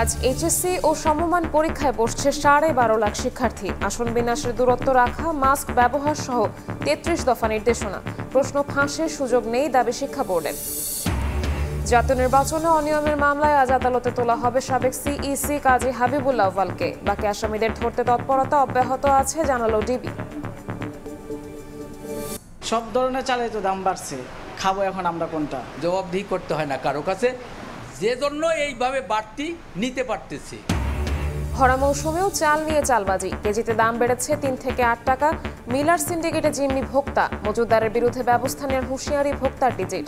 আজ এইচএসসি ও সমমান পরীক্ষায় বসছে 12.5 লাখ শিক্ষার্থী। আসন বিন্যাসের দূরত্ব রাখা, মাস্ক ব্যবহার সহ 33 দফা নির্দেশনা। প্রশ্ন ফাঁসের সুযোগ নেই দাবি শিক্ষা বোর্ডের। জাতীয় নির্বাচনে অনিয়মের মামলায় আজ আদালতে তোলা হবে সাবেক সিইসি কাজী হাবিবুল্লাহ আউয়ালকে। বাকি আসামিদের ধরতে তৎপরতা অব্যাহত আছে জানালো ডিবি। সব ধরনের চালের তো দাম বাড়ছে, খাবো এখন আমরা কোনটা? জবাবদিহি করতে হয় না কারো কাছে, যে জন্য এইভাবে বাড়তি নিতে পারতেছি। ভরা মৌসুমেও চাল নিয়ে চালবাজি, কেজিতে দাম বেড়েছে 3 থেকে 8 টাকা। মিলার সিন্ডিকেটে জিম্মি ভোক্তা, মজুতদারের বিরুদ্ধে ব্যবস্থা নেওয়ার হুঁশিয়ারি ভোক্তার ডিজির।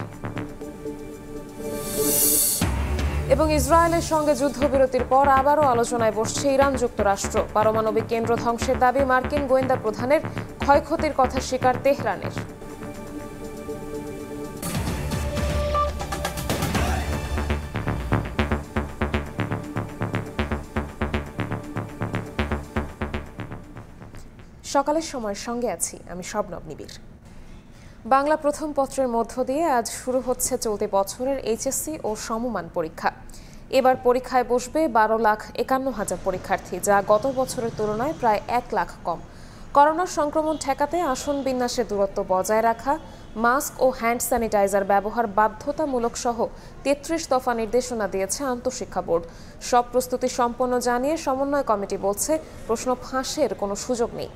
এবং ইসরায়েলের সঙ্গে যুদ্ধবিরতির পর আবারও আলোচনায় বসছে ইরান যুক্তরাষ্ট্র। পারমাণবিক কেন্দ্র ধ্বংসের দাবি মার্কিন গোয়েন্দা প্রধানের, ক্ষয়ক্ষতির কথা স্বীকার তেহরানের। সকালের সময়ের সঙ্গে আছি আমি শবনব নিবিড়। বাংলা প্রথম পত্রের মধ্য দিয়ে আজ শুরু হচ্ছে চলতি বছরের এইচএসসি ও সমমান পরীক্ষা। এবার পরীক্ষায় বসবে 12,51,000 পরীক্ষার্থী, যা গত বছরের তুলনায় প্রায় 1 লাখ কম। করোনার সংক্রমণ ঠেকাতে আসন বিন্যাসে দূরত্ব বজায় রাখা, মাস্ক ও হ্যান্ড স্যানিটাইজার ব্যবহার বাধ্যতামূলক সহ 33 দফা নির্দেশনা দিয়েছে আন্তঃশিক্ষা বোর্ড। সব প্রস্তুতি সম্পন্ন জানিয়ে সমন্বয় কমিটি বলছে, প্রশ্ন ফাঁসের কোনো সুযোগ নেই।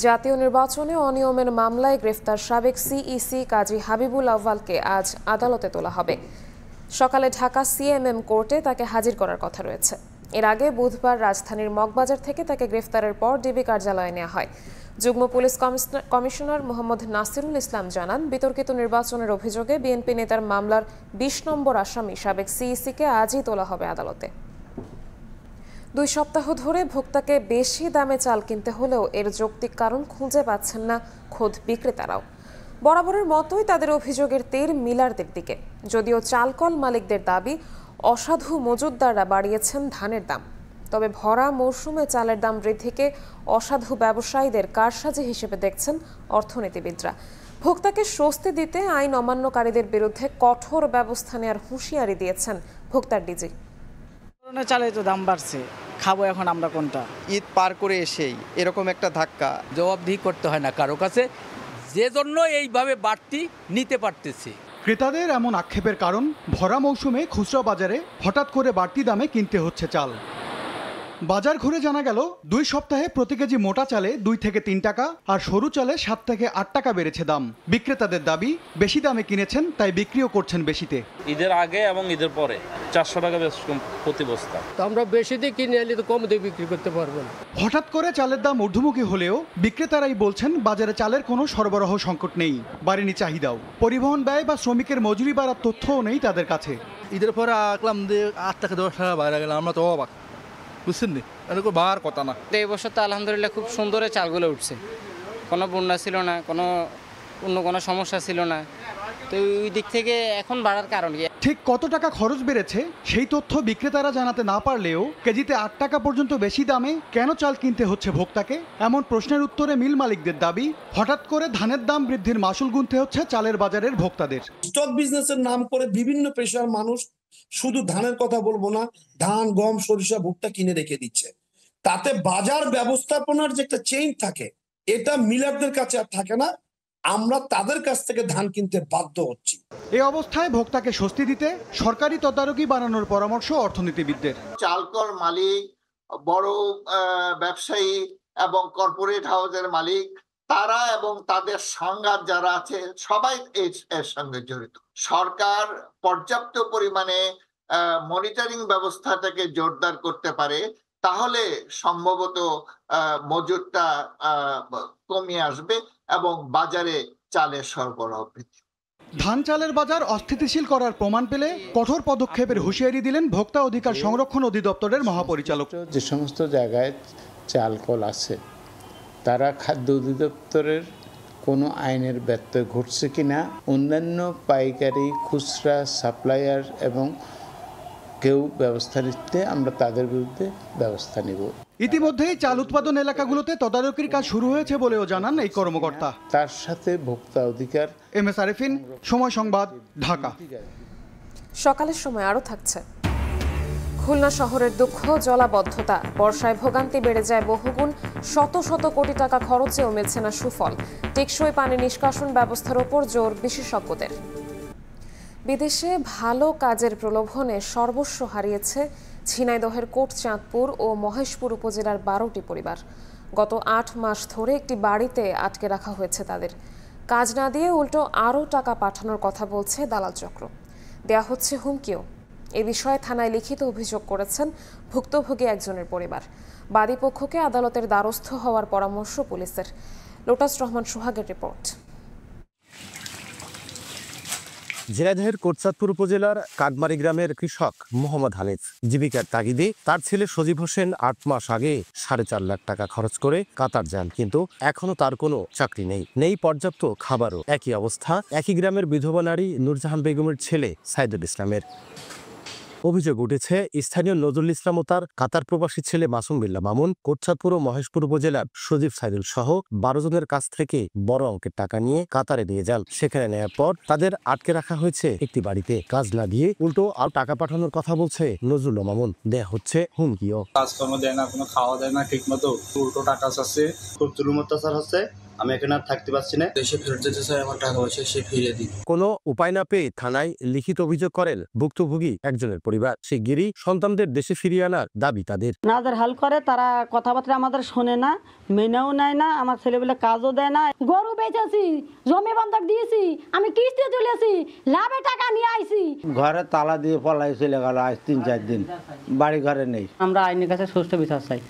জাতীয় নির্বাচনে অনিয়মের মামলায় গ্রেফতার সাবেক সিইসি কাজী হাবিবুল্লাহ আউয়ালকে আজ আদালতে তোলা হবে। সকালে ঢাকা সিএমএম কোর্টে তাকে হাজির করার কথা রয়েছে। এর আগে বুধবার রাজধানীর মগবাজার থেকে তাকে গ্রেফতারের পর ডিবি কার্যালয়ে নেওয়া হয়। যুগ্ম পুলিশ কমিশনার মোহাম্মদ নাসিরুল ইসলাম জানান, বিতর্কিত নির্বাচনের অভিযোগে বিএনপি নেতার মামলার 20 নম্বর আসামি সাবেক সিইসিকে আজই তোলা হবে আদালতে। 2 সপ্তাহ ধরে ভোক্তাকে বেশি দামে চাল কিনতে হলেও এর যৌক্তিক কারণ খুঁজে পাচ্ছেন না খোদ বিক্রেতারাও। বরাবরের মতোই তাদের অভিযোগের তীর মিলারদের দিকে। যদিও চালকল মালিকদের দাবি, অসাধু মজুতদাররা বাড়িয়েছেন ধানের দাম। তবে ভরা মৌসুমে চালের দাম বৃদ্ধিকে অসাধু ব্যবসায়ীদের কারসাজি হিসেবে দেখছেন অর্থনীতিবিদরা। ভোক্তাকে স্বস্তি দিতে আইন অমান্যকারীদের বিরুদ্ধে কঠোর ব্যবস্থা নেওয়ার হুঁশিয়ারি দিয়েছেন ভোক্তার ডিজি। চালের তো দাম বাড়ছে, খাবো এখন আমরা কোনটা? ঈদ পার করে এসেই এরকম একটা ধাক্কা। জবাবদিহি করতে হয় না কারো কাছে, যে জন্য এইভাবে বাড়তি নিতে পারতেছি। ক্রেতাদের এমন আক্ষেপের কারণ, ভরা মৌসুমে খুচরা বাজারে হঠাৎ করে বাড়তি দামে কিনতে হচ্ছে চাল। বাজার ঘুরে জানা গেল 2 সপ্তাহে প্রতি কেজি মোটা চালে 2 থেকে 3 টাকা আর সরু চালে 7 থেকে 8 টাকা বেড়েছে দাম। বিক্রেতাদের দাবি, বেশি দামে কিনেছেন তাই বিক্রিও করছেন বেশিতে। ঈদের আগে এবং ঈদের পরে 400 টাকা প্রতি বস্তা। তো আমরা বেশি দিয়ে কিনে এলে তো কম দিয়ে বিক্রি করতে পারবো না। হঠাৎ করে চালের দাম ঊর্ধ্বমুখী হলেও বিক্রেতারাই বলছেন বাজারে চালের কোনো সরবরাহ সংকট নেই, বাড়েনি চাহিদাও। পরিবহন ব্যয় বা শ্রমিকের মজুরি বাড়ার তথ্যও নেই তাদের কাছে। ঈদের পরে আঁকলাম যে 8 থেকে 10 টাকা বাইরে গেলাম, আমরা তো অবাক, বুঝছেন নি? এরকম বার কথা না। এই বছর তো আলহামদুলিল্লাহ খুব সুন্দরে চালগুলো উঠছে, কোনো বন্যা ছিল না, অন্য কোনো সমস্যা ছিল না। তো ওই দিক থেকে এখন বাড়ার কারণ কি? ঠিক কত টাকা খরচ বেড়েছে সেই তথ্য বিক্রেতারা জানাতে না পারলেও কেজিতে 8 টাকা পর্যন্ত বেশি দামে কেন চাল কিনতে হচ্ছে ভোক্তাকে, এমন প্রশ্নের উত্তরে মিল মালিকদের দাবি, হঠাৎ করে ধানের দাম বৃদ্ধির মাসুল গুনতে হচ্ছে চালের বাজারের ভোক্তাদের। স্টক বিজনেসের নাম করে বিভিন্ন পেশার মানুষ, শুধু ধানের কথা বলবো না, ধান, গম, সরিষা ভুট্টা কিনে রেখে দিচ্ছে। তাতে বাজার ব্যবস্থাপনার যে একটা চেইন থাকে, এটা মিলারদের কাছে আর থাকে না। আমরা তাদের কাছ থেকে ধান কিনতে বাধ্য হচ্ছি। এই অবস্থায় ভোক্তাকে স্বস্তি দিতে সরকারি তদারকি বাড়ানোর পরামর্শ অর্থনীতিবিদদের। চালকল মালিক, বড় ব্যবসায়ী এবং কর্পোরেট হাউসের মালিক, তারা এবং তাদের সংঘাত যারা আছে সবাই এর সঙ্গে জড়িত। সরকার পর্যাপ্ত পরিমাণে মনিটরিং ব্যবস্থাটাকে জোরদার করতে পারে, তাহলে সম্ভবত মজুতটা কমিয়ে আসবে এবং বাজারে চালের সরবরাহ বৃদ্ধি। ধান চালের বাজার অস্থিতিশীল করার প্রমাণ পেলে কঠোর পদক্ষেপের হুঁশিয়ারি দিলেন ভোক্তা অধিকার সংরক্ষণ অধিদপ্তরের মহাপরিচালক। যে সমস্ত জায়গায় চাল কল আছে, তারা খাদ্য অধিদপ্তরের কোনো আইনের ব্যত্যয় ঘটছে কিনা, অন্যান্য পাইকারি, খুচরা, সাপ্লায়ার এবং কেউ ব্যবস্থা নিতে আমরা তাদের বিরুদ্ধে ব্যবস্থা নিব। ইতিমধ্যেই চাল উৎপাদন এলাকাগুলোতে তদারকির কাজ শুরু হয়েছে বলেও জানান এই কর্মকর্তা। তার সাথে ভোক্তা অধিকার। MS আরেফিন, সময় সংবাদ, ঢাকা। সকালের সময় আরও থাকছে। খুলনা শহরের দুঃখ, জলাবদ্ধতা, বর্ষায় ভোগান্তি বেড়ে যায় বহুগুণ, শত শত কোটি টাকা খরচেও মিলছে না সুফল। টেকসই পানি নিষ্কাশন ব্যবস্থার ওপর জোর বিশেষজ্ঞদের। বিদেশে ভালো কাজের প্রলোভনে সর্বস্ব হারিয়েছে ঝিনাইদহের কোটচাঁদপুর ও মহেশপুর উপজেলার 12টি পরিবার। গত 8 মাস ধরে একটি বাড়িতে আটকে রাখা হয়েছে তাদের। কাজ না দিয়ে উল্টো আরও টাকা পাঠানোর কথা বলছে দালাল চক্র। দেয়া হচ্ছে হুমকিও। এ বিষয়ে থানায় লিখিত অভিযোগ করেছেন ভুক্তভোগী একজনের পরিবার। বাদী পক্ষকে আদালতের দ্বারস্থ হওয়ার পরামর্শ পুলিশের। লোটাস রহমান সোহাগের রিপোর্ট। ঝিনাইদহের কোটচাঁদপুর উপজেলার কাকমারি গ্রামের কৃষক মোহাম্মদ হানিফ জীবিকার তাগিদে তার ছেলে সজীব হোসেন 8 মাস আগে 4.5 লাখ টাকা খরচ করে কাতার যান, কিন্তু এখনো তার কোনো চাকরি নেই পর্যাপ্ত খাবারও। একই অবস্থা একই গ্রামের বিধবা নারী নূরজাহান বেগমের ছেলে সাইদুল ইসলামের। অভিযোগ উঠেছে স্থানীয় নজরুল ইসলাম ও তার কাতার প্রবাসী ছেলে মাসুম বিল্লাহ মামুন কোটচাঁদপুর ও মহেশপুর উপজেলার সজীব সাইদুল সহ 12 জনের কাছ থেকে বড় অঙ্কের টাকা নিয়ে কাতারে নিয়ে যান। সেখানে নেওয়ার পর তাদের আটকে রাখা হয়েছে একটি বাড়িতে। কাজ না দিয়ে উল্টো আর টাকা পাঠানোর কথা বলছে নজরুল মামুন। দেয়া হচ্ছে হুমকিও। কাজকর্ম দেয় না, কোনো খাওয়া দেয় না ঠিক মতো, উল্টো টাকা চাচ্ছে, খুব জুলুম অত্যাচার হচ্ছে। আমি এখানে আর থাকতে পারছি না, দেশে ফেরত যেতে চাই, আমার টাকা পয়সা সে ফিরিয়ে দিন। কোনো উপায় না পেয়ে থানায় লিখিত অভিযোগ করেন ভুক্তভোগী একজনের পরিবার। শিগগিরই সন্তানদের দেশে ফিরিয়ে আনার দাবি তাদের। নাদের হাল করে, তারা কথাবার্তা আমাদের শোনে না, মেনেও নেয় না, আমার ছেলেবেলে কাজও দেয় না। গরু বেচেছি, জমি বন্ধক দিয়েছি, আমি কিস্তি তুলেছি, লাভে টাকা নিয়ে আইছি। ঘরে তালা দিয়ে পলাই চলে গেল আজ 3-4 দিন, বাড়ি ঘরে নেই। আমরা আইনের কাছে সুষ্ঠু বিচার চাই,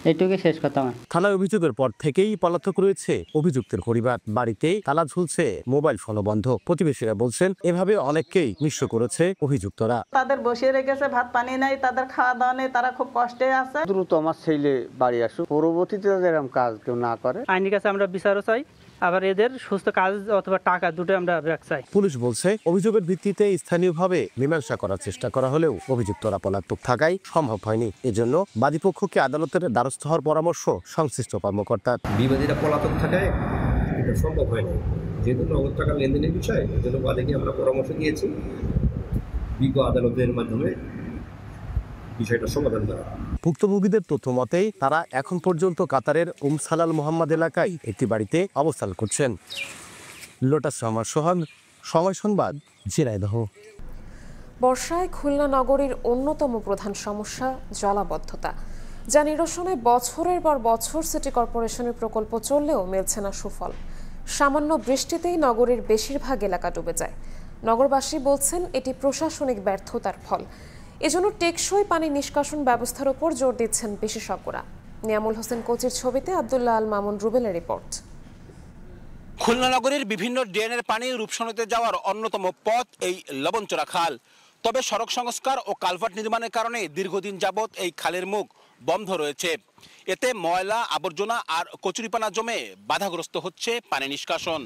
এইটুকুই শেষ কথা। থানায় অভিযোগের পর থেকেই পলাতক রয়েছে অভিযুক্তের পরিবার। বাড়িতেই তালা ঝুলছে, মোবাইল ফোনও বন্ধ। প্রতিবেশীরা বলছেন এভাবে অনেককেই নিঃস্ব করেছে অভিযুক্তরা। তাদের বসিয়ে রেখেছে, ভাত পানি নাই, তাদের খাওয়া দাওয়া নেই, তারা খুব কষ্টে আছে। দ্রুত আমার ছেলে বাড়ি আসুক, পরবর্তীতে এরকম কাজ কেউ না করে। আইনের কাছে আমরা বিচারও চাই, আবার এদের সুস্থ কাজ অথবা টাকা দুটো আমরা চাই। পুলিশ বলছে অভিযোগের ভিত্তিতে স্থানীয়ভাবে মীমাংসা করার চেষ্টা করা হলেও অভিযুক্তরা পলাতক থাকায় সম্ভব হয়নি। এজন্য বাদীপক্ষকে আদালতের দ্বারস্থ হওয়ার পরামর্শ সংশ্লিষ্ট কর্মকর্তার। বিবাদীরা পলাতক থাকায় এটা সম্ভব হয়নি, যেহেতু নগদ টাকা লেনদেনের বিষয়। এজন্য বাদীকে আমরা পরামর্শ দিয়েছি বিজ্ঞ আদালতের মাধ্যমে বিষয়টা সমাধান করা। ভুক্তভোগীদের তথ্য মতেই তারা এখন পর্যন্ত কাতারের সালাল মোহাম্মদ এলাকায় একটি বাড়িতে অবস্থান করছেন। লোটাস রহমান সোহাগ, সময় সংবাদ, ঝিনাইদহ। বর্ষায় খুলনা নগরীর অন্যতম প্রধান সমস্যা জলাবদ্ধতা, যা নিরসনে বছরের পর বছর সিটি কর্পোরেশনের প্রকল্প চললেও মিলছে না সুফল। সামান্য বৃষ্টিতেই নগরীর বেশিরভাগ এলাকা ডুবে যায়। নগরবাসী বলছেন এটি প্রশাসনিক ব্যর্থতার ফল। এজন্য টেকসই পানি নিষ্কাশন ব্যবস্থার উপর জোর দিচ্ছেন বিশেষজ্ঞরা। নিয়ামুল হোসেন কোচির ছবিতে আব্দুল্লাহ আল মামুন রুবেলের রিপোর্ট। খুলনা নগরীর বিভিন্ন ড্রেনের পানি রূপসানিতে যাওয়ার অন্যতম পথ এই লবণচড়া খাল। তবে সড়ক সংস্কার ও কালভার্ট নির্মাণের কারণে দীর্ঘদিন যাবৎ এই খালের মুখ বন্ধ রয়েছে। এতে ময়লা, আবর্জনা আর কচুরিপানা জমে বাধাগ্রস্ত হচ্ছে পানি নিষ্কাশন।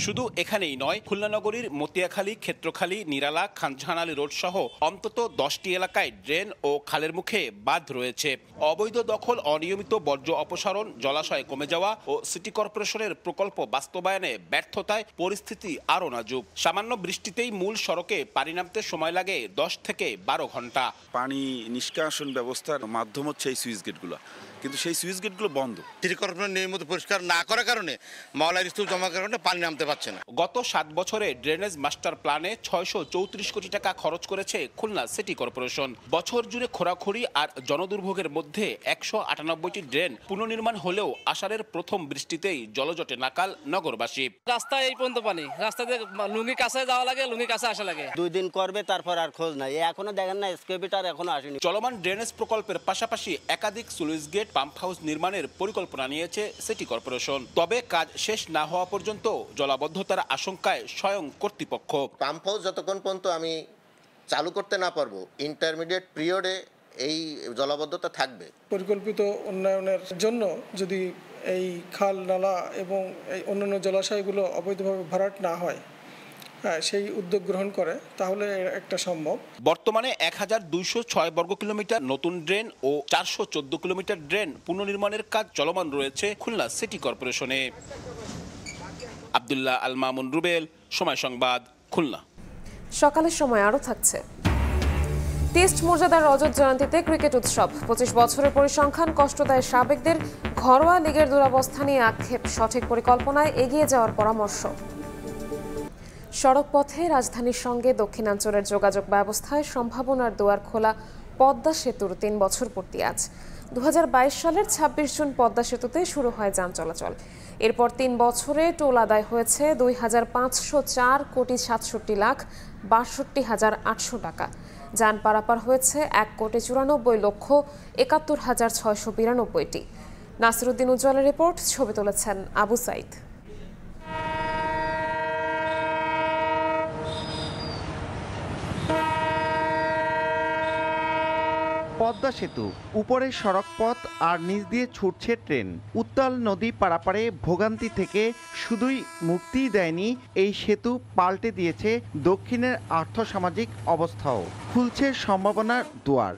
শুধু এখানেই নয়, খুলনা নগরীর মতিয়াখালী, ক্ষেত্রখালী, নিরালা, খানজাহান আলী রোড সহ অন্তত 10টি এলাকায় ড্রেন ও খালের মুখে বাঁধ রয়েছে। অবৈধ দখল, অনিয়মিত বর্জ্য অপসারণ, জলাশয় কমে যাওয়া ও সিটি কর্পোরেশনের প্রকল্প বাস্তবায়নে ব্যর্থতায় পরিস্থিতি আরও নাজুক। সামান্য বৃষ্টিতেই মূল সড়কে পানি নামতে সময় লাগে 10 থেকে 12 ঘন্টা। পানি নিষ্কাশন ব্যবস্থার মাধ্যম হচ্ছে এই সুইচ গেটগুলো, কিন্তু সেই সুইচ গেটগুলো বন্ধ। সিটি কর্পোরেশন নিয়মিত পরিষ্কার না করার কারণে ময়লার স্তূপ জমা করার কারণে পানি নামতে পারছে না। গত 7 বছরে ড্রেনেজ মাস্টার প্ল্যানে 634 কোটি টাকা খরচ করেছে খুলনা সিটি কর্পোরেশন। বছর জুড়ে খোরাখুরি আর জনদুর্ভোগের মধ্যে 198টি ড্রেন পুনর্নির্মাণ হলেও আষাঢ়ের প্রথম বৃষ্টিতেই জলজটে নাকাল নগরবাসী। রাস্তায় এই পর্যন্ত পানি, রাস্তাতে লুঙ্গি কাছে যাওয়া লাগে, লুঙ্গি কাছে আসা লাগে। 2 দিন করবে, তারপর আর খোঁজ নাই। এখনো দেখেন না, এসকেভেটর এখনো আসেনি। চলমান ড্রেনেজ প্রকল্পের পাশাপাশি একাধিক স্লুইস গেট, পাম্প হাউস নির্মাণের পরিকল্পনা নিয়েছে সিটি কর্পোরেশন। তবে কাজ শেষ না হওয়া পর্যন্ত জলাবদ্ধতার আশঙ্কায় স্বয়ং কর্তৃপক্ষ। পাম্প হাউস যতক্ষণ পর্যন্ত আমি চালু করতে না পারবো, ইন্টারমিডিয়েট পিরিয়ডে এই জলাবদ্ধতা থাকবে। পরিকল্পিত উন্নয়নের জন্য যদি এই খাল, নালা এবং এই অন্যান্য জলাশয়গুলো অবৈধভাবে ভরাট না হয়, সেই উদ্যোগ গ্রহণ করে তাহলে একটা সম্ভব। বর্তমানে 1206 বর্গ কিলোমিটার নতুন ড্রেন ও 414 কিলোমিটার ড্রেন পুনর্নির্মাণের কাজ চলমান রয়েছে খুলনা সিটি কর্পোরেশনে। আব্দুল্লাহ আল মামুন রুবেল, সময় সংবাদ, খুলনা। সকালের সময় আরও থাকছে টেস্ট মর্যাদার রজত জয়ন্তীতে ক্রিকেট উৎসব। 25 বছরের পরিসংখ্যান কষ্ট দেয় সাবেকদের। ঘরোয়া লিগের দুরবস্থা নিয়ে আক্ষেপ, সঠিক পরিকল্পনায় এগিয়ে যাওয়ার পরামর্শ। সড়ক পথে রাজধানীর সঙ্গে দক্ষিণাঞ্চলের যোগাযোগ ব্যবস্থায় সম্ভাবনার দুয়ার খোলা পদ্মা সেতুর 3 বছর পূর্তি আজ। 2022 সালের 26 জুন পদ্মা সেতুতে শুরু হয় যান চলাচল। এরপর 3 বছরে টোল আদায় হয়েছে 2,504,62,62,800 টাকা। যান পারাপার হয়েছে 1,94,71,692টি। নাসিরউদ্দিন উজ্জ্বলের রিপোর্ট, ছবি তুলেছেন আবু সাইদ। পদ্মা সেতু, উপরে সড়কপথ আর নিচ দিয়ে ছুটছে ট্রেন। উত্তাল নদী পারাপারে ভোগান্তি থেকে শুধুই মুক্তিই দেয়নি এই সেতু, পাল্টে দিয়েছে দক্ষিণের আর্থসামাজিক অবস্থাও। খুলছে সম্ভাবনার দুয়ার।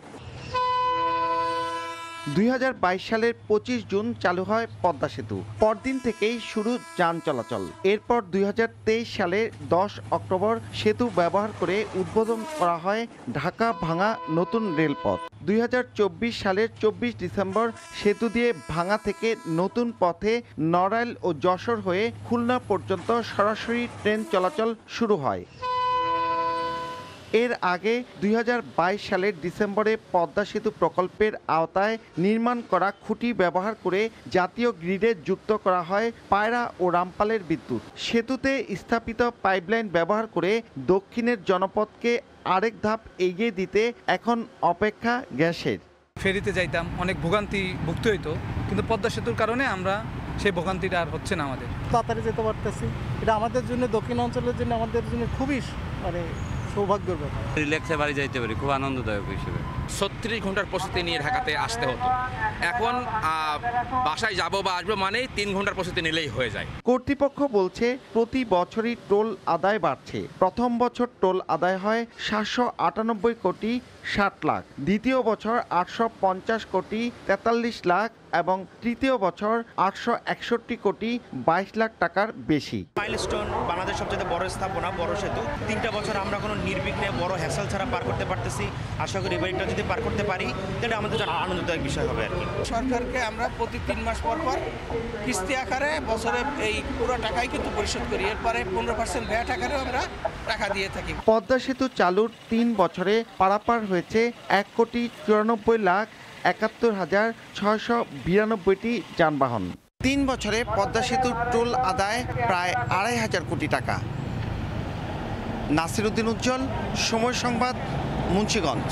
2022 সালের 25 জুন চালু হয় পদ্মা সেতু। পরদিন থেকেই শুরু যান চলাচল। এরপর 2023 সালের 10 অক্টোবর সেতু ব্যবহার করে উদ্বোধন করা হয় ঢাকা ভাঙা নতুন রেলপথ। 2024 সালের 24 ডিসেম্বর সেতু দিয়ে ভাঙা থেকে নতুন পথে নড়াইল ও যশোর হয়ে খুলনা পর্যন্ত সরাসরি ট্রেন চলাচল শুরু হয়। এর আগে 2022 সালের ডিসেম্বরে পদ্মা সেতু প্রকল্পের আওতায় নির্মাণ করা খুঁটি ব্যবহার করে জাতীয় গ্রিডে যুক্ত করা হয় পায়রা ও রামপালের বিদ্যুৎ। সেতুতে স্থাপিত পাইপলাইন ব্যবহার করে দক্ষিণের জনপদকে আরেক ধাপ এগিয়ে দিতে এখন অপেক্ষা গ্যাসের। ফেরিতে যাইতাম, অনেক ভোগান্তি ভুগতে হইতো, কিন্তু পদ্মা সেতুর কারণে আমরা সেই ভোগান্তিটা আর হচ্ছে না। আমাদের তাড়াতাড়ি যেতে পারতেছি। এটা আমাদের জন্য, দক্ষিণ অঞ্চলের জন্য আমাদের জন্য খুবই সৌভাগ্যের ব্যাপার। রিল্যাক্সে বাড়ি যাইতে পারি, খুব আনন্দদায়ক হিসেবে। 36 ঘন্টার প্রস্তুতি নিয়ে ঢাকাতে আসতে হতো, এখন বাসায় যাব বা আসবো মানে 3 ঘন্টার প্রস্তুতি নিলেই হয়ে যায়। কর্তৃপক্ষ বলছে প্রতি বছরই টোল আদায় বাড়ছে। প্রথম বছর টোল আদায় হয় 798 কোটি 60 লাখ, দ্বিতীয় বছর 850 কোটি 43 লাখ এবং তৃতীয় বছর 861 কোটি 22 লাখ টাকার বেশি। মাইলস্টোন, বাংলাদেশ সবচেয়ে বড় স্থাপনা, বড় সেতু। 3টা বছর আমরা কোনো নির্বিঘ্নে বড় হ্যাসেল ছাড়া পার করতে পারতেছি। আশা করি এবারটা যদি পার করতে পারি তাহলে আমাদের জন্য আনন্দদায়ক বিষয় হবে আর কি। সরকারকে আমরা প্রতি 3 মাস পর পর কিস্তি আকারে বছরে এই পুরো টাকাই কিন্তু পরিশোধ করি। এরপরে 15% ভ্যাট আকারেও আমরা টাকা দিয়ে থাকি। পদ্মা সেতু চালুর 3 বছরে পারাপার হয়েছে 1,94,71,692টি যানবাহন। 3 বছরে পদ্মা সেতুর টোল আদায় প্রায় 2,500 কোটি টাকা। নাসিরউদ্দিন উজ্জ্বল, সময় সংবাদ, মুন্সিগঞ্জ।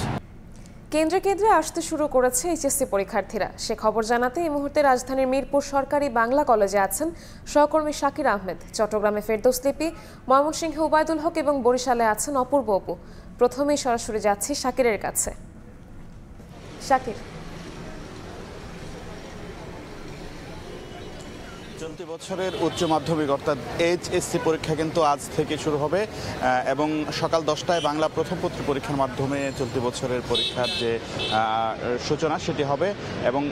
কেন্দ্রে কেন্দ্রে আসতে শুরু করেছে এইচএসসি পরীক্ষার্থীরা। সে খবর জানাতে এই মুহূর্তে রাজধানীর মিরপুর সরকারি বাংলা কলেজে আছেন সহকর্মী শাকির আহমেদ, চট্টগ্রামে ফেরদৌস লিপি, ময়মনসিংহে উবায়দুল হক এবং বরিশালে আছেন অপূর্ব অপু। প্রথমেই সরাসরি যাচ্ছি শাকিরের কাছে। শাকির, চলতি বছরের উচ্চ মাধ্যমিক অর্থাৎ এইচএসসি পরীক্ষা কিন্তু আজ থেকে শুরু হবে এবং সকাল 10টায় বাংলা প্রথম পত্র পরীক্ষার মাধ্যমে চলতি বছরের পরীক্ষার যে সূচনা সেটি হবে। এবং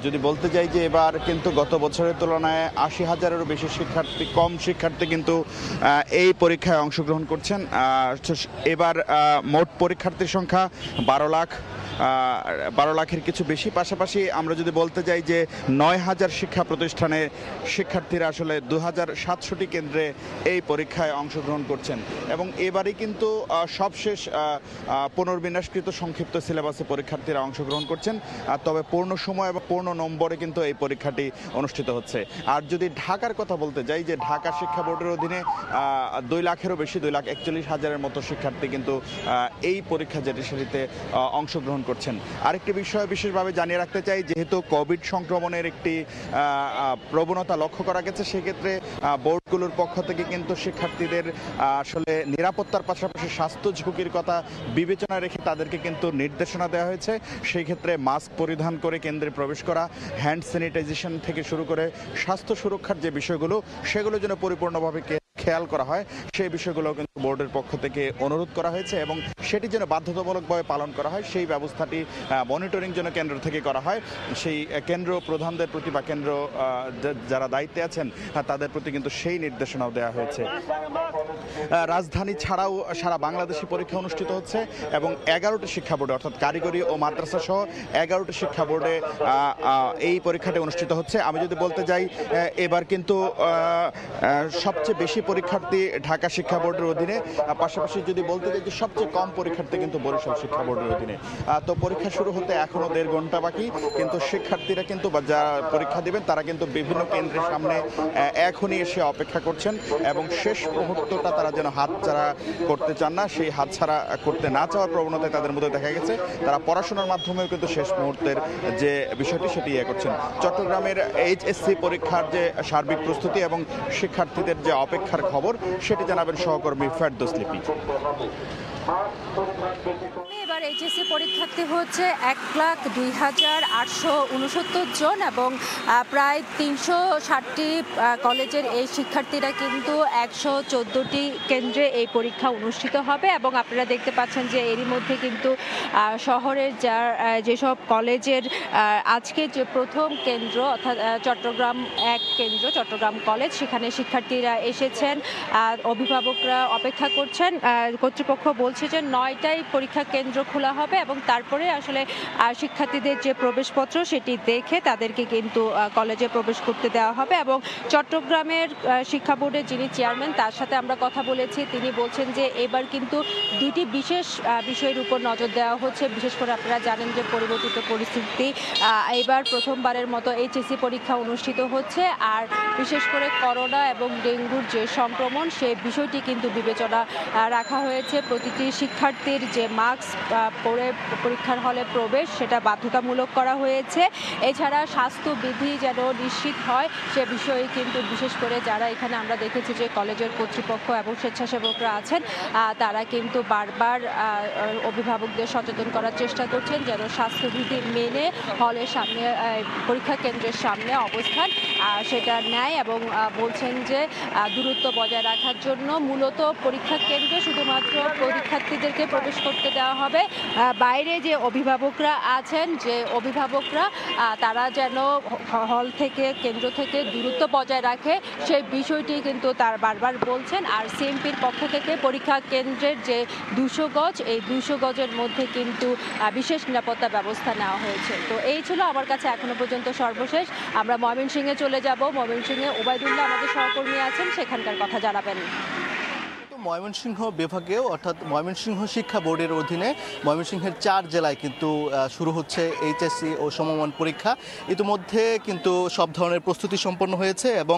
যদি বলতে যাই যে এবার কিন্তু গত বছরের তুলনায় 80,000-এরও বেশি শিক্ষার্থী কিন্তু এই পরীক্ষায় অংশগ্রহণ করছেন। এবার মোট পরীক্ষার্থীর সংখ্যা 12 লাখের কিছু বেশি। পাশাপাশি আমরা যদি বলতে যাই যে 9,000 শিক্ষা প্রতিষ্ঠানে শিক্ষার্থীরা আসলে 2,700টি কেন্দ্রে এই পরীক্ষায় অংশগ্রহণ করছেন এবং এবারই কিন্তু সবশেষ পুনর্বিন্যাসকৃত সংক্ষিপ্ত সিলেবাসে পরীক্ষার্থীরা অংশগ্রহণ করছেন। তবে পূর্ণ সময় এবং পূর্ণ নম্বরে কিন্তু এই পরীক্ষাটি অনুষ্ঠিত হচ্ছে। আর যদি ঢাকার কথা বলতে যাই যে ঢাকা শিক্ষা বোর্ডের অধীনে 2 লাখেরও বেশি, 2,41,000-এর মতো শিক্ষার্থী কিন্তু এই পরীক্ষা সেটিতে অংশগ্রহণ করছেন। আরেকটি বিষয় বিশেষভাবে জানিয়ে রাখতে চাই, যেহেতু কোভিড সংক্রমণের একটি প্রবণতা লক্ষ্য করা গেছে, সেক্ষেত্রে বোর্ডগুলোর পক্ষ থেকে কিন্তু শিক্ষার্থীদের আসলে নিরাপত্তার পাশাপাশি স্বাস্থ্য ঝুঁকির কথা বিবেচনা রেখে তাদেরকে কিন্তু নির্দেশনা দেওয়া হয়েছে। সেই ক্ষেত্রে মাস্ক পরিধান করে কেন্দ্রে প্রবেশ করা, হ্যান্ড স্যানিটাইজেশন থেকে শুরু করে স্বাস্থ্য সুরক্ষার যে বিষয়গুলো সেগুলো যেন পরিপূর্ণভাবে খেয়াল করা হয় সেই বিষয়গুলো কিন্তু বোর্ডের পক্ষ থেকে অনুরোধ করা হয়েছে এবং সেটি যেন বাধ্যতামূলকভাবে পালন করা হয় সেই ব্যবস্থাটি মনিটরিং যেন কেন্দ্র থেকে করা হয় সেই কেন্দ্র প্রধানদের প্রতি বা কেন্দ্র যারা দায়িত্বে আছেন তাদের প্রতি কিন্তু সেই নির্দেশনাও দেওয়া হয়েছে। রাজধানী ছাড়াও সারা বাংলাদেশে পরীক্ষা অনুষ্ঠিত হচ্ছে এবং 11টি শিক্ষা বোর্ডে অর্থাৎ কারিগরি ও মাদ্রাসা সহ 11টি শিক্ষা বোর্ডে এই পরীক্ষাটি অনুষ্ঠিত হচ্ছে। আমি যদি বলতে যাই এবার কিন্তু সবচেয়ে বেশি পরীক্ষার্থী ঢাকা শিক্ষা বোর্ডের অধীনে, পাশাপাশি যদি বলতে যাই যে সবচেয়ে কম পরীক্ষার্থী কিন্তু বরিশাল শিক্ষা বোর্ডের অধীনে। তো পরীক্ষা শুরু হতে এখনো 1.5 ঘন্টা বাকি, কিন্তু শিক্ষার্থীরা কিন্তু বা যারা পরীক্ষা দিবেন তারা কিন্তু বিভিন্ন কেন্দ্রের সামনে এখনই এসে অপেক্ষা করছেন এবং শেষ মুহূর্তটা তারা যেন হাতছাড়া করতে চান না, সেই হাতছাড়া করতে না চাওয়ার প্রবণতায় তাদের মধ্যে দেখা গেছে। তারা পড়াশোনার মাধ্যমেও কিন্তু শেষ মুহূর্তের যে বিষয়টি সেটি করছেন। চট্টগ্রামের এইচএসসি পরীক্ষার যে সার্বিক প্রস্তুতি এবং শিক্ষার্থীদের যে অপেক্ষার খবর সেটি জানাবেন সহকর্মী ফেরদৌস লিপি। এবার এইচএসসি পরীক্ষার্থী হচ্ছে 1,02,869 জন এবং প্রায় 360টি কলেজের এই শিক্ষার্থীরা কিন্তু 114টি কেন্দ্রে এই পরীক্ষা অনুষ্ঠিত হবে এবং আপনারা দেখতে পাচ্ছেন যে এরই মধ্যে কিন্তু শহরের যেসব কলেজের আজকে যে প্রথম কেন্দ্র অর্থাৎ চট্টগ্রাম 1 কেন্দ্র চট্টগ্রাম কলেজ, সেখানে শিক্ষার্থীরা এসেছেন, অভিভাবকরা অপেক্ষা করছেন। কর্তৃপক্ষ বলছে যে 9টায় পরীক্ষা কেন্দ্র খোলা হবে এবং তারপরে আসলে শিক্ষার্থীদের যে প্রবেশপত্র সেটি দেখে তাদেরকে কিন্তু কলেজে প্রবেশ করতে দেওয়া হবে। এবং চট্টগ্রামের শিক্ষা বোর্ডের যিনি চেয়ারম্যান তার সাথে আমরা কথা বলেছি, তিনি বলছেন যে এবার কিন্তু 2টি বিশেষ বিষয়ের উপর নজর দেওয়া হচ্ছে। বিশেষ করে আপনারা জানেন যে পরিবর্তিত পরিস্থিতি, এবার প্রথমবারের মতো এইচএসসি পরীক্ষা অনুষ্ঠিত হচ্ছে, আর বিশেষ করে করোনা এবং ডেঙ্গুর যে সংক্রমণ সেই বিষয়টি কিন্তু বিবেচনা রাখা হয়েছে। প্রতিটি শিক্ষার্থীর যে মাস্ক পরে পরীক্ষার হলে প্রবেশ সেটা বাধ্যতামূলক করা হয়েছে। এছাড়া স্বাস্থ্যবিধি যেন নিশ্চিত হয় সে বিষয়ে কিন্তু বিশেষ করে যারা এখানে আমরা দেখেছি যে কলেজের কর্তৃপক্ষ এবং স্বেচ্ছাসেবকরা আছেন তারা কিন্তু বারবার অভিভাবকদের সচেতন করার চেষ্টা করছেন যেন স্বাস্থ্যবিধি মেনে হলের সামনে পরীক্ষা কেন্দ্রের সামনে অবস্থান সেটা নেয় এবং বলছেন যে দূরত্ব বজায় রাখার জন্য মূলত পরীক্ষা কেন্দ্রে শুধুমাত্র পরীক্ষার্থীদেরকে প্রবেশ করতে দেওয়া হবে। বাইরে যে অভিভাবকরা আছেন যে অভিভাবকরা তারা যেন হল থেকে কেন্দ্র থেকে দূরত্ব বজায় রাখে সেই বিষয়টি কিন্তু তার বারবার বলছেন। আর সিএমপির পক্ষ থেকে পরীক্ষা কেন্দ্রের যে 200 গজ এই 200 গজের মধ্যে কিন্তু বিশেষ নিরাপত্তা ব্যবস্থা নেওয়া হয়েছে। তো এই ছিল আমার কাছে এখনো পর্যন্ত সর্বশেষ। আমরা ময়মনসিংহে চলে যাব। ময়মনসিংহে ওবায়দুল্লাহ আমাদের সহকর্মী আছেন, সেখানকার কথা জানাবেন। ময়মনসিংহ বিভাগেও অর্থাৎ ময়মনসিংহ শিক্ষা বোর্ডের অধীনে ময়মনসিংহের 4 জেলায় কিন্তু শুরু হচ্ছে এইচএসসি ও সমমান পরীক্ষা। ইতিমধ্যে কিন্তু সব ধরনের প্রস্তুতি সম্পন্ন হয়েছে এবং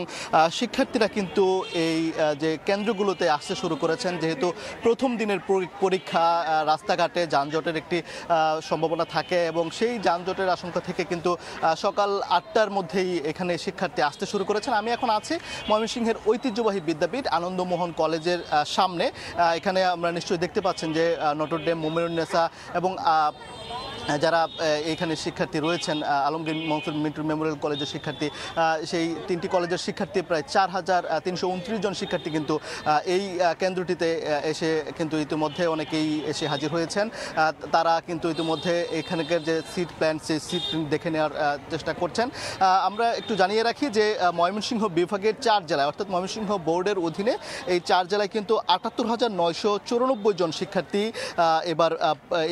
শিক্ষার্থীরা কিন্তু এই যে কেন্দ্রগুলোতে আসতে শুরু করেছেন। যেহেতু প্রথম দিনের পরীক্ষা, রাস্তাঘাটে যানজটের একটি সম্ভাবনা থাকে এবং সেই যানজটের আশঙ্কা থেকে কিন্তু সকাল 8টার মধ্যেই এখানে শিক্ষার্থী আসতে শুরু করেছেন। আমি এখন আছি ময়মনসিংহের ঐতিহ্যবাহী বিদ্যাপীঠ আনন্দমোহন কলেজের সামনে। এখানে আমরা নিশ্চয়ই দেখতে পাচ্ছেন যে নটরডেম, মোমেনুন্নেসা এবং যারা এখানে শিক্ষার্থী রয়েছেন, আলমগীর মিন্টু মেমোরিয়াল কলেজের শিক্ষার্থী, সেই 3টি কলেজের শিক্ষার্থী প্রায় 4,329 জন শিক্ষার্থী কিন্তু এই কেন্দ্রটিতে এসে কিন্তু ইতিমধ্যে অনেকেই এসে হাজির হয়েছেন। তারা কিন্তু ইতিমধ্যে এখানকার যে সিট প্ল্যান সেই সিট দেখে নেওয়ার চেষ্টা করছেন। আমরা একটু জানিয়ে রাখি যে ময়মনসিংহ বিভাগের 4 জেলায় অর্থাৎ ময়মনসিংহ বোর্ডের অধীনে এই 4 জেলায় কিন্তু 78,994 জন শিক্ষার্থী এবার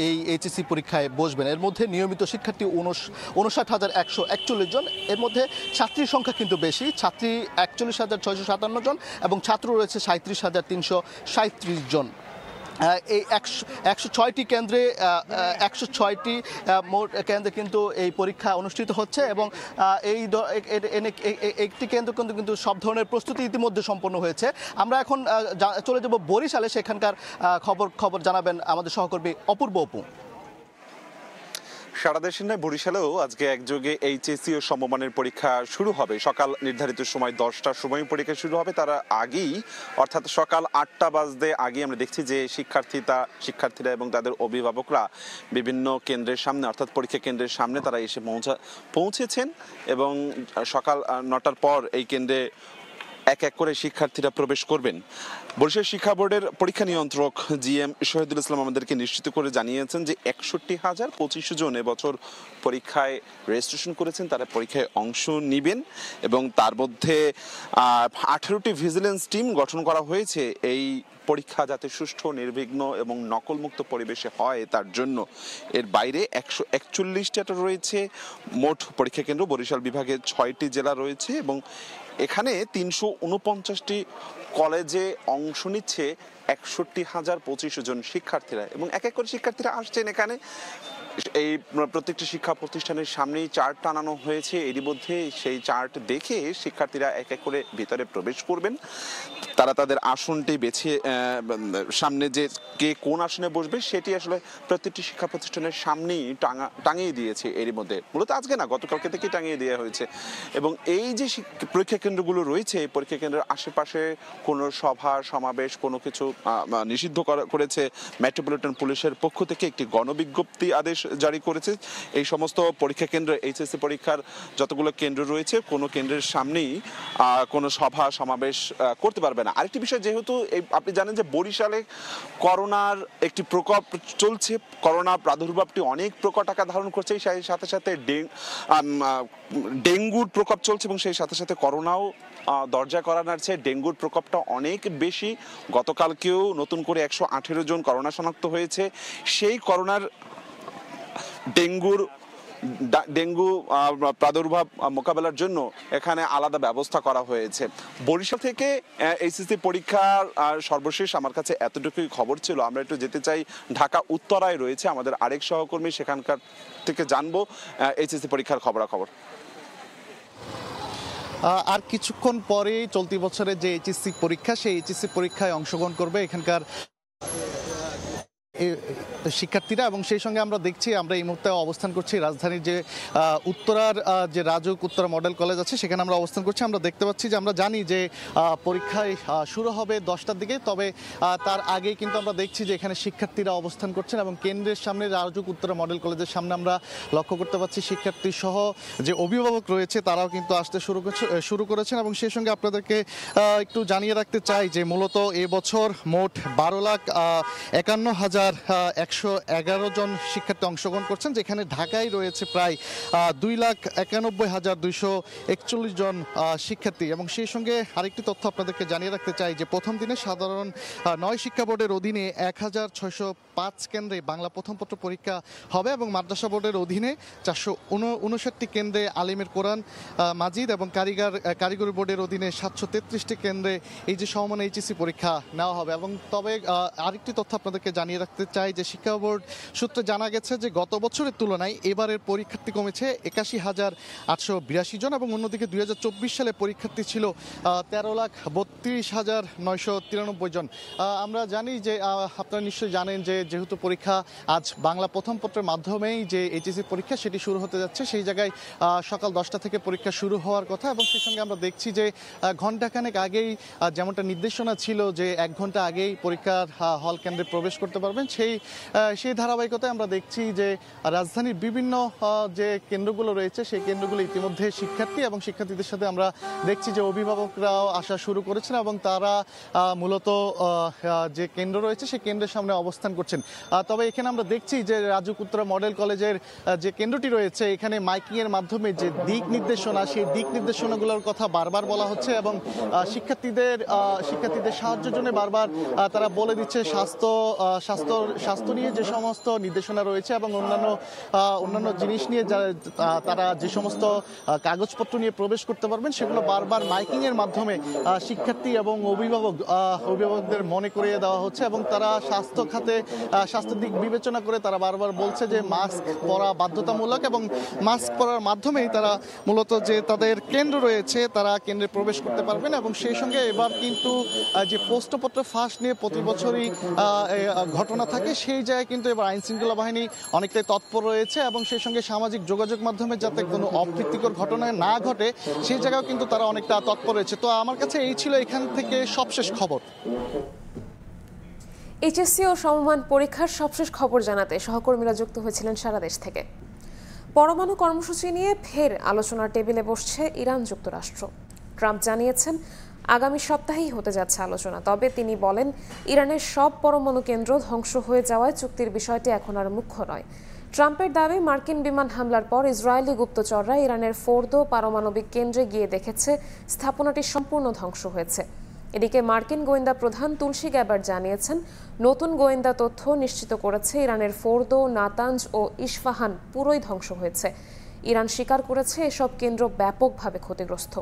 এই এইচএসসি পরীক্ষায় বসবেন। এর মধ্যে নিয়মিত শিক্ষার্থী 59,141 জন। এর মধ্যে ছাত্রীর সংখ্যা কিন্তু বেশি, ছাত্রী 41,657 জন এবং ছাত্র রয়েছে 37,337 জন। এই 106টি কেন্দ্রে 106টি মোট কেন্দ্রে কিন্তু এই পরীক্ষা অনুষ্ঠিত হচ্ছে এবং এই একটি কেন্দ্র কিন্তু সব ধরনের প্রস্তুতি ইতিমধ্যে সম্পন্ন হয়েছে। আমরা এখন চলে যাব বরিশালে, সেখানকার খবর জানাবেন আমাদের সহকর্মী অপূর্ব অপু। সারা দেশের নয় বরিশালেও আজকে একযোগে এইচএসসি ও সমমানের পরীক্ষা শুরু হবে। সকাল নির্ধারিত সময় 10টার সময় পরীক্ষা শুরু হবে। তার আগেই অর্থাৎ সকাল 8টা বাজতে আগে আমরা দেখছি যে শিক্ষার্থীরা এবং তাদের অভিভাবকরা বিভিন্ন কেন্দ্রের সামনে অর্থাৎ পরীক্ষা কেন্দ্রের সামনে তারা এসে পৌঁছেছেন এবং সকাল 9টার পর এই কেন্দ্রে এক এক করে শিক্ষার্থীরা প্রবেশ করবেন। বরিশাল শিক্ষা বোর্ডের পরীক্ষা নিয়ন্ত্রক জিএম শহীদুল ইসলাম আমাদেরকে নিশ্চিত করে জানিয়েছেন যে 61,025 জন এবছর পরীক্ষায় রেজিস্ট্রেশন করেছেন, তারা পরীক্ষায় অংশ নেবেন এবং তার মধ্যে 18টি ভিজিলেন্স টিম গঠন করা হয়েছে এই পরীক্ষা যাতে সুষ্ঠু, নির্বিঘ্ন এবং নকলমুক্ত পরিবেশে হয় তার জন্য। এর বাইরে 141টা রয়েছে মোট পরীক্ষা কেন্দ্র। বরিশাল বিভাগে 6টি জেলা রয়েছে এবং এখানে 349টি কলেজে অংশ নিচ্ছে 61,025 জন শিক্ষার্থীরা এবং এক এক করে শিক্ষার্থীরা আসছেন এখানে। এই প্রত্যেকটি শিক্ষা প্রতিষ্ঠানের সামনেই চার্ট টানানো হয়েছে, এরই মধ্যে সেই চার্ট দেখে শিক্ষার্থীরা এক এক করে ভিতরে প্রবেশ করবেন। তারা তাদের আসনটি বেছে সামনে যে কে কোন আসনে বসবে সেটি আসলে প্রত্যেকটি শিক্ষা প্রতিষ্ঠানের সামনেই টাঙিয়ে দিয়েছে এরই মধ্যে, মূলত আজকে না গতকালকে থেকেই টাঙিয়ে দেওয়া হয়েছে। এবং এই যে পরীক্ষা কেন্দ্রগুলো রয়েছে এই পরীক্ষা কেন্দ্রের আশেপাশে কোনো সভা সমাবেশ কোনো কিছু নিষিদ্ধ করেছে মেট্রোপলিটন পুলিশের পক্ষ থেকে একটি গণবিজ্ঞপ্তি আদেশ জারি করেছে। এই সমস্ত পরীক্ষা কেন্দ্র এইচএসসি পরীক্ষার যতগুলো কেন্দ্র রয়েছে কোনো কেন্দ্রের সামনেই কোনো সভা সমাবেশ করতে পারবে না। আরেকটি বিষয়, যেহেতু আপনি জানেন যে বরিশালে করোনার একটি প্রকোপ চলছে, করোনা প্রাদুর্ভাবটি অনেক প্রকট আকার ধারণ করছে, সেই সাথে সাথে ডেঙ্গুর প্রকোপ চলছে এবং সেই সাথে সাথে করোনাও দরজা করা নাড়ছে। ডেঙ্গুর প্রকোপটা অনেক বেশি, গতকালকেও নতুন করে 118 জন করোনা শনাক্ত হয়েছে। সেই করোনার ডেঙ্গু প্রাদুর্ভাব মোকাবেলার জন্য এখানে আলাদা ব্যবস্থা করা হয়েছে। বরিশাল থেকে এইচএসসি পরীক্ষার সর্বশেষ আমার কাছে এতটুকুই খবর ছিল। আমরা একটু যেতে চাই ঢাকা উত্তরায় রয়েছে আমাদের আরেক সহকর্মী, সেখানকার থেকে জানবো এইচএসসি পরীক্ষার খবরাখবর। আর কিছুক্ষণ পরেই চলতি বছরের যে এইচএসসি পরীক্ষা সেই এইচএসসি পরীক্ষায় অংশগ্রহণ করবে এখানকার শিক্ষার্থীরা এবং সেই সঙ্গে আমরা দেখছি, আমরা এই মুহূর্তে অবস্থান করছি রাজধানীর যে উত্তরার যে রাজুক উত্তরা মডেল কলেজ আছে সেখানে আমরা অবস্থান করছি। আমরা দেখতে পাচ্ছি যে আমরা জানি যে পরীক্ষায় শুরু হবে 10টার দিকে, তবে তার আগেই কিন্তু আমরা দেখছি যে এখানে শিক্ষার্থীরা অবস্থান করছেন এবং কেন্দ্রের সামনে রাজুক উত্তরা মডেল কলেজের সামনে আমরা লক্ষ্য করতে পাচ্ছি শিক্ষার্থী সহ যে অভিভাবক রয়েছে তারাও কিন্তু আসতে শুরু করেছেন। এবং সেই সঙ্গে আপনাদেরকে একটু জানিয়ে রাখতে চাই যে মূলত এবছর মোট 12,51,111 জন শিক্ষার্থী অংশগ্রহণ করছেন, যেখানে ঢাকায় রয়েছে প্রায় 2,91,241 জন শিক্ষার্থী। এবং সেই সঙ্গে আরেকটি তথ্য আপনাদেরকে জানিয়ে রাখতে চাই যে প্রথম দিনে সাধারণ 9 শিক্ষা বোর্ডের অধীনে 1,605 কেন্দ্রে বাংলা প্রথম পত্র পরীক্ষা হবে এবং মাদ্রাসা বোর্ডের অধীনে 459টি কেন্দ্রে আলিমের কোরআন মাজিদ এবং কারিগরি বোর্ডের অধীনে 733টি কেন্দ্রে এই যে সমমান এইচএসসি পরীক্ষা নেওয়া হবে। এবং তবে আরেকটি তথ্য আপনাদেরকে জানিয়ে রাখতে চাই যে শিক্ষা বোর্ড সূত্রে জানা গেছে যে গত বছরের তুলনায় এবারের পরীক্ষার্থী কমেছে 81,882 জন এবং অন্যদিকে 2024 সালে পরীক্ষার্থী ছিল 13,32,993 জন। আমরা জানি যে আপনারা নিশ্চয়ই জানেন যে যেহেতু পরীক্ষা আজ বাংলা প্রথম পত্রের মাধ্যমেই যে এইচএসসি পরীক্ষা সেটি শুরু হতে যাচ্ছে, সেই জায়গায় সকাল 10টা থেকে পরীক্ষা শুরু হওয়ার কথা এবং সেই সঙ্গে আমরা দেখছি যে ঘণ্টাখানেক আগেই যেমনটা নির্দেশনা ছিল যে 1 ঘন্টা আগেই পরীক্ষার হল কেন্দ্রে প্রবেশ করতে পারবেন, সেই ধারাবাহিকতায় আমরা দেখছি যে রাজধানীর বিভিন্ন যে কেন্দ্রগুলো রয়েছে সেই কেন্দ্রগুলো ইতিমধ্যে শিক্ষার্থী এবং শিক্ষার্থীদের সাথে আমরা দেখছি যে অভিভাবকরাও আসা শুরু করেছেন এবং তারা মূলত যে কেন্দ্র রয়েছে সেই কেন্দ্রের সামনে অবস্থান করছেন। তবে এখানে আমরা দেখছি যে রাজুক উত্তরা মডেল কলেজের যে কেন্দ্রটি রয়েছে এখানে মাইকিংয়ের মাধ্যমে যে দিক নির্দেশনা সেই দিক নির্দেশনাগুলোর কথা বারবার বলা হচ্ছে এবং শিক্ষার্থীদের সাহায্যের জন্য বারবার তারা বলে দিচ্ছে স্বাস্থ্য নিয়ে যে সমস্ত নির্দেশনা রয়েছে এবং অন্যান্য জিনিস নিয়ে তারা যে সমস্ত কাগজপত্র নিয়ে প্রবেশ করতে পারবেন সেগুলো বারবার মাইকিংয়ের মাধ্যমে শিক্ষার্থী এবং অভিভাবকদের মনে করিয়ে দেওয়া হচ্ছে এবং তারা স্বাস্থ্যের দিক বিবেচনা করে তারা বারবার বলছে যে মাস্ক পরা বাধ্যতামূলক এবং মাস্ক পরার মাধ্যমেই তারা মূলত যে তাদের কেন্দ্র রয়েছে তারা কেন্দ্রে প্রবেশ করতে পারবেন। এবং সেই সঙ্গে এবার কিন্তু যে প্রশ্নপত্র ফাঁস নিয়ে প্রতি বছরই ঘটনা থাকে সেই জায়গায় কিন্তু এবার আইন শৃঙ্খলা বাহিনী অনেকটাই তৎপর রয়েছে এবং সেই সঙ্গে সামাজিক যোগাযোগ মাধ্যমে যাতে কোনো অপ্রীতিকর ঘটনা না ঘটে সেই জায়গাও কিন্তু তারা অনেকটা তৎপর রয়েছে। তো আমার কাছে এই ছিল এখান থেকে সবশেষ খবর। এইচএসসি ও সমমান পরীক্ষার সবশেষ খবর জানাতে সহকর্মীরা যুক্ত হয়েছিলেন সারা দেশ থেকে। পরমাণু কর্মসূচি নিয়ে ফের আলোচনার টেবিলে বসছে ইরান যুক্তরাষ্ট্র। ট্রাম্প জানিয়েছেন আগামী সপ্তাহেই হতে যাচ্ছে আলোচনা। তবে তিনি বলেন, ইরানের সব পরমাণু কেন্দ্র ধ্বংস হয়ে যাওয়ায় চুক্তির বিষয়টি এখন আর মুখ্য নয়। ট্রাম্পের দাবি, মার্কিন বিমান হামলার পর ইসরায়েলি গুপ্তচররা ইরানের ফোর্দো পারমাণবিক কেন্দ্রে গিয়ে দেখেছে স্থাপনাটি সম্পূর্ণ ধ্বংস হয়েছে। এদিকে মার্কিন গোয়েন্দা প্রধান তুলসী গ্যাবার্ড জানিয়েছেন, নতুন গোয়েন্দা তথ্য নিশ্চিত করেছে ইরানের ফোর্দো, নাতাঞ্জ ও ইস্ফাহান পুরোই ধ্বংস হয়েছে। ইরান স্বীকার করেছে এসব কেন্দ্র ব্যাপকভাবে ক্ষতিগ্রস্ত।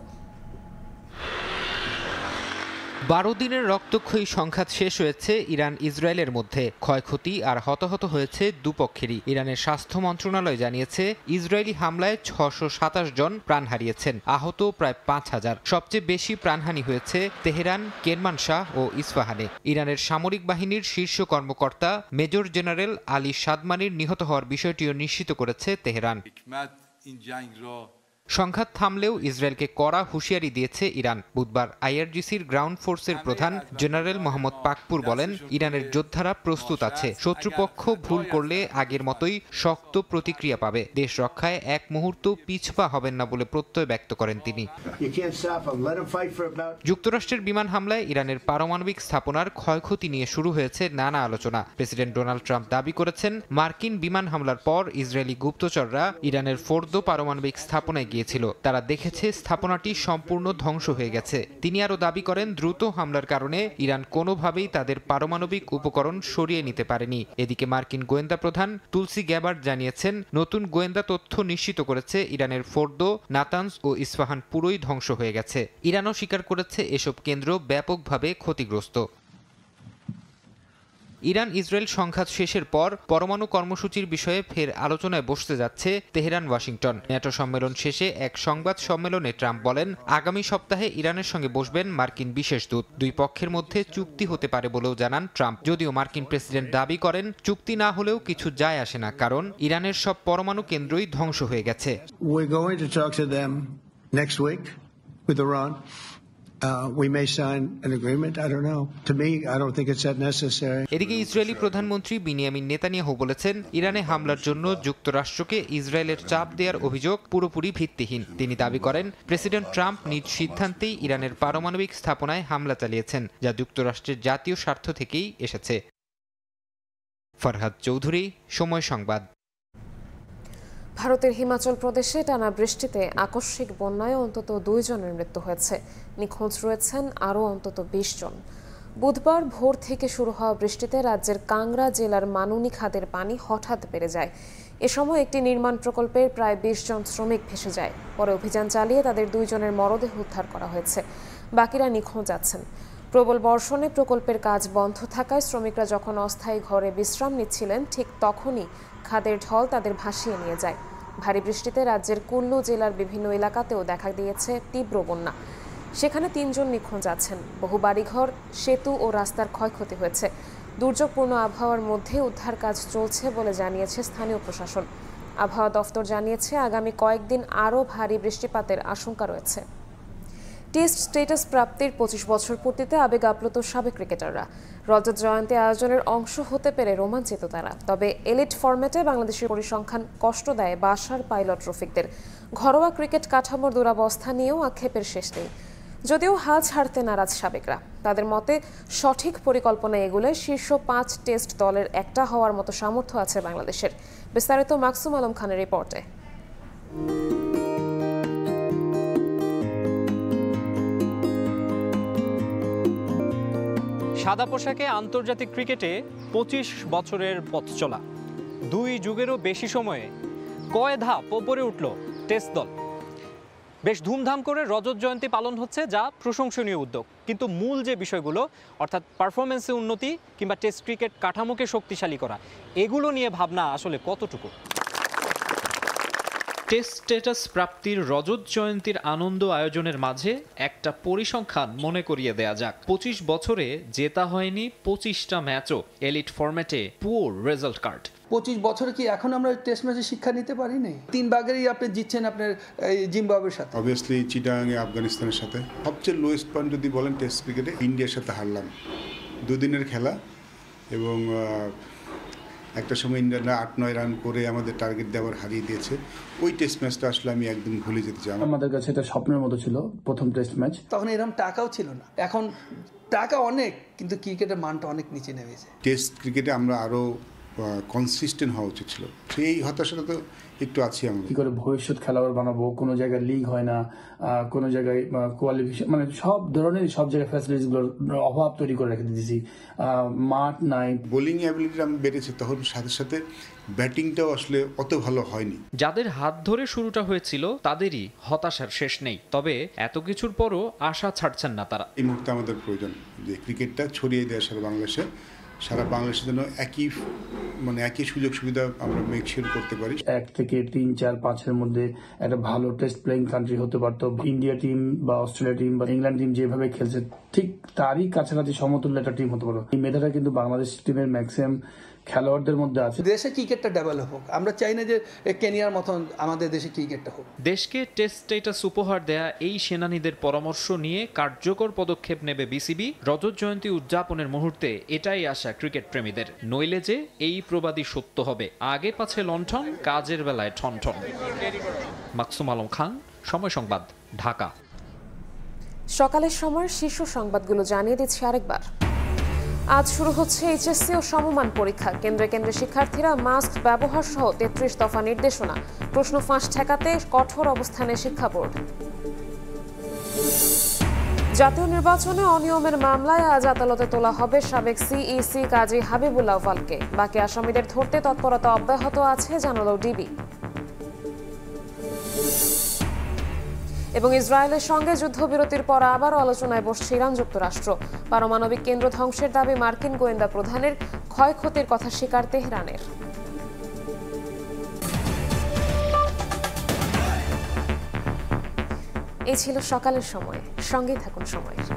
12 দিনের রক্তক্ষয়ী সংঘাত শেষ হয়েছে ইরান ইসরায়েলের মধ্যে। ক্ষয়ক্ষতি আর হতাহত হয়েছে দুপক্ষেরই। ইরানের স্বাস্থ্য মন্ত্রণালয় জানিয়েছে, ইসরায়েলি হামলায় 627 জন প্রাণ হারিয়েছেন, আহত প্রায় 5000। সবচেয়ে বেশি প্রাণহানি হয়েছে তেহরান, কেরমানশাহ ও ইস্ফাহানে। ইরানের সামরিক বাহিনীর শীর্ষ কর্মকর্তা মেজর জেনারেল আলী সাদমানির নিহত হওয়ার বিষয়টিও নিশ্চিত করেছে তেহরান। সংঘাত থামলেও ইসরায়েলকে কড়া হুঁশিয়ারি দিয়েছে ইরান। বুধবার আইআরজিসির গ্রাউন্ড ফোর্সের প্রধান জেনারেল মোহাম্মদ পাকপুর বলেন, ইরানের যোদ্ধারা প্রস্তুত আছে। শত্রুপক্ষ ভুল করলে আগের মতোই শক্ত প্রতিক্রিয়া পাবে। দেশ রক্ষায় এক মুহূর্ত পিছপা হবেন না বলে প্রত্যয় ব্যক্ত করেন তিনি। যুক্তরাষ্ট্রের বিমান হামলায় ইরানের পারমাণবিক স্থাপনার ক্ষয়ক্ষতি নিয়ে শুরু হয়েছে নানা আলোচনা। প্রেসিডেন্ট ডোনাল্ড ট্রাম্প দাবি করেছেন, মার্কিন বিমান হামলার পর ইসরায়েলি গুপ্তচররা ইরানের ফোর্দো পারমাণবিক স্থাপনায় গিয়েছিল। তারা দেখেছে স্থাপনাটি সম্পূর্ণ ধ্বংস হয়ে গেছে। তিনি আরও দাবি করেন, দ্রুত হামলার কারণে ইরান কোনোভাবেই তাদের পারমাণবিক উপকরণ সরিয়ে নিতে পারেনি। এদিকে মার্কিন গোয়েন্দা প্রধান তুলসী গ্যাবার্ড জানিয়েছেন, নতুন গোয়েন্দা তথ্য নিশ্চিত করেছে ইরানের ফোর্দো, নাতানজ ও ইস্ফাহান পুরোই ধ্বংস হয়ে গেছে। ইরানও স্বীকার করেছে এসব কেন্দ্র ব্যাপকভাবে ক্ষতিগ্রস্ত। ইরান ইসরায়েল সংঘাত শেষের পর পরমাণু কর্মসূচির বিষয়ে ফের আলোচনায় বসতে যাচ্ছে তেহরান, ওয়াশিংটন। ন্যাটো সম্মেলন শেষে এক সংবাদ সম্মেলনে ট্রাম্প বলেন, আগামী সপ্তাহে ইরানের সঙ্গে বসবেন মার্কিন বিশেষ দূত। দুই পক্ষের মধ্যে চুক্তি হতে পারে বলেও জানান ট্রাম্প। যদিও মার্কিন প্রেসিডেন্ট দাবি করেন, চুক্তি না হলেও কিছু যায় আসে না, কারণ ইরানের সব পরমাণু কেন্দ্রই ধ্বংস হয়ে গেছে। এদিকে ইসরায়েলি প্রধানমন্ত্রী বিনিয়ামিন নেতানিয়াহু বলেছেন, ইরানে হামলার জন্য যুক্তরাষ্ট্রকে ইসরায়েলের চাপ দেওয়ার অভিযোগ পুরোপুরি ভিত্তিহীন। তিনি দাবি করেন, প্রেসিডেন্ট ট্রাম্প নিজ সিদ্ধান্তেই ইরানের পারমাণবিক স্থাপনায় হামলা চালিয়েছেন, যা যুক্তরাষ্ট্রের জাতীয় স্বার্থ থেকেই এসেছে। ফরহাদ চৌধুরী, সময় সংবাদ। ভারতের হিমাচল প্রদেশে টানা বৃষ্টিতে আকস্মিক বন্যায় অন্তত 2 জনের মৃত্যু হয়েছে। নিখোঁজ রয়েছেন আরও অন্তত 20 জন। বুধবার ভোর থেকে শুরু হওয়া বৃষ্টিতে রাজ্যের কাংড়া জেলার মানুনি খাদের পানি হঠাৎ বেড়ে যায়। এ সময় একটি নির্মাণ প্রকল্পের প্রায় 20 জন শ্রমিক ভেসে যায়। পরে অভিযান চালিয়ে তাদের 2 জনের মরদেহ উদ্ধার করা হয়েছে। বাকিরা নিখোঁজ আছেন। প্রবল বর্ষণে প্রকল্পের কাজ বন্ধ থাকায় শ্রমিকরা যখন অস্থায়ী ঘরে বিশ্রাম নিচ্ছিলেন, ঠিক তখনই খাদের ঢল তাদের ভাসিয়ে নিয়ে যায়। ভারী বৃষ্টিতে রাজ্যের কুল্লু জেলার বিভিন্ন এলাকাতেও দেখা দিয়েছে তীব্র বন্যা। সেখানে 3 জন নিখোঁজ আছেন। বহু বাড়িঘর, সেতু ও রাস্তার ক্ষয়ক্ষতি হয়েছে। দুর্যোগপূর্ণ আবহাওয়ার মধ্যে উদ্ধার কাজ চলছে বলে জানিয়েছে স্থানীয় প্রশাসন। আবহাওয়া দফতর জানিয়েছে, আগামী কয়েকদিন আরও ভারী বৃষ্টিপাতের আশঙ্কা রয়েছে। টেস্ট স্ট্যাটাস প্রাপ্তির 25 বছর পূর্তিতে আবেগ আপ্লুত সাবেক ক্রিকেটাররা। রজত জয়ন্তী আয়োজনের অংশ হতে পেরে রোমাঞ্চিত তারা। তবে এলিট ফরম্যাটে বাংলাদেশের পরিসংখ্যান কষ্ট দেয় বাসার পাইলট রফিকদের। ঘরোয়া ক্রিকেট কাঠামোর দুরবস্থা নিয়েও আক্ষেপের শেষ নেই। যদিও হাল ছাড়তে নারাজ সাবেকরা। তাদের মতে, সঠিক পরিকল্পনা এগুলো শীর্ষ 5 টেস্ট দলের একটা হওয়ার মতো সামর্থ্য আছে বাংলাদেশের। বিস্তারিত মাকসুম আলম খানের রিপোর্টে। সাদা পোশাকে আন্তর্জাতিক ক্রিকেটে 25 বছরের পথ চলা। 2 যুগেরও বেশি সময়ে কয় ধাপ ওপরে উঠল টেস্ট দল। বেশ ধুমধাম করে রজত জয়ন্তী পালন হচ্ছে, যা প্রশংসনীয় উদ্যোগ। কিন্তু মূল যে বিষয়গুলো, অর্থাৎ পারফরমেন্সে উন্নতি কিংবা টেস্ট ক্রিকেট কাঠামোকে শক্তিশালী করা, এগুলো নিয়ে ভাবনা আসলে কতটুকু? টেস্ট স্ট্যাটাস প্রাপ্তির রজত জয়ন্তীর আনন্দ আয়োজনের মাঝে একটা পরিসংখ্যান মনে করিয়ে দেয়া যাক। 25 বছরে জেতা হয়নি 25টা ম্যাচও। এলিট ফরম্যাটে পুয়ার রেজাল্ট কার্ড। 25 বছরে কি এখন আমরা টেস্ট ম্যাচে শিক্ষা নিতে পারি নাই? 3 ভাগেরই আপনি জিতছেন আপনার জিম্বাবুয়ের সাথে, অবভিয়াসলি চিটাগাংয়ে আফগানিস্তানের সাথে। সবচেয়ে লোয়েস্ট পয়েন্ট যদি বলেন টেস্ট ক্রিকেটে, ইন্ডিয়ার সাথে হারলাম 2 দিনের খেলা, এবং একটা সময় ইন্ডিয়ানরা 8-9 রান করে আমাদের টার্গেট দেওয়ার হারিয়ে দিয়েছে। ওই টেস্ট ম্যাচটা আসলে আমি একদম ভুলে যেতে চাই। আমাদের কাছে এটা স্বপ্নের মতো ছিল প্রথম টেস্ট ম্যাচ, তখন এরকম টাকাও ছিল না। এখন টাকা অনেক, কিন্তু ক্রিকেটের মানটা অনেক নিচে নেমেছে। টেস্ট ক্রিকেটে আমরা আরও কনসিস্টেন্ট হওয়া উচিত ছিল, সেই হতাশাটা তো একটু আছে। আমরা কি করে ভবিষ্যৎ খেলোয়াড় বানাবো, কোনো জায়গায় লিগ হয় না, কোনো জায়গায় কোয়ালিফিকেশন, মানে সব ধরনের সব জায়গায় ফ্যাসিলিটিসগুলোর অভাব তৈরি করে রেখে দিয়েছি, মাঠ নাই। বোলিং অ্যাবিলিটি আমি বেড়েছে, তখন সাথে সাথে ব্যাটিংটাও আসলে অত ভালো হয়নি। যাদের হাত ধরে শুরুটা হয়েছিল তাদেরই হতাশার শেষ নেই, তবে এত কিছুর পরও আশা ছাড়ছেন না তারা। এই মুহূর্তে আমাদের প্রয়োজন যে ক্রিকেটটা ছড়িয়ে দেওয়া সারা বাংলাদেশের জন্য একই সুযোগ সুবিধা আমরা মেক শিওর করতে পারি। 1 থেকে 3, 4, 5-এর মধ্যে একটা ভালো টেস্ট প্লেইং কান্ট্রি হতে পারতো। ইন্ডিয়া টিম বা অস্ট্রেলিয়া টিম বা ইংল্যান্ড টিম যেভাবে খেলছে, ঠিক তারই কাছাকাছি সমতুল্য একটা টিম হতে পারতো। এই মেধাটা কিন্তু বাংলাদেশ টিমের ম্যাক্সিমাম খেলোয়াড়দের মধ্যে আছে। দেশে ক্রিকেটটা ডেভেলপ হোক, আমরা চাই না যে কেনিয়ার মতন আমাদের দেশে ক্রিকেটটা হোক। দেশকে টেস্ট স্ট্যাটাস উপহার দেয়া এই সেনানীদের পরামর্শ নিয়ে কার্যকর পদক্ষেপ নেবে বিসিবি। রজত জয়ন্তী উদযাপনের মুহূর্তে এটাই আশা ক্রিকেট প্রেমীদের, নইলে যে এই প্রবাদই সত্য হবে, আগে পাছে লণ্ঠন, কাজের বেলায় ঠনঠন। মাকসুম আলম খান, সময় সংবাদ, ঢাকা। সকালের সময় শীর্ষ সংবাদগুলো জানিয়ে দিচ্ছি আরেকবার। আজ শুরু হচ্ছে এইচএসসি ও সমমান পরীক্ষা। কেন্দ্রে কেন্দ্রে শিক্ষার্থীরা মাস্ক ব্যবহার সহ 33 দফা নির্দেশনা। প্রশ্ন ফাঁস ঠেকাতে কঠোর অবস্থানে শিক্ষা বোর্ড। জাতীয় নির্বাচনে অনিয়মের মামলায় আজ আদালতে তোলা হবে সাবেক সিইসি কাজী হাবিবুল আউয়ালকে। বাকি আসামিদের ধরতে তৎপরতা অব্যাহত আছে জানালো ডিবি। এবং ইসরায়েলের সঙ্গে যুদ্ধবিরতির পর আবারও আলোচনায় বসছে ইরান যুক্তরাষ্ট্র। পারমাণবিক কেন্দ্র ধ্বংসের দাবি মার্কিন গোয়েন্দা প্রধানের, ক্ষয়ক্ষতির কথা স্বীকার তেহরানের। এই ছিল সকালের সময়, সঙ্গেই থাকুন সময়ের।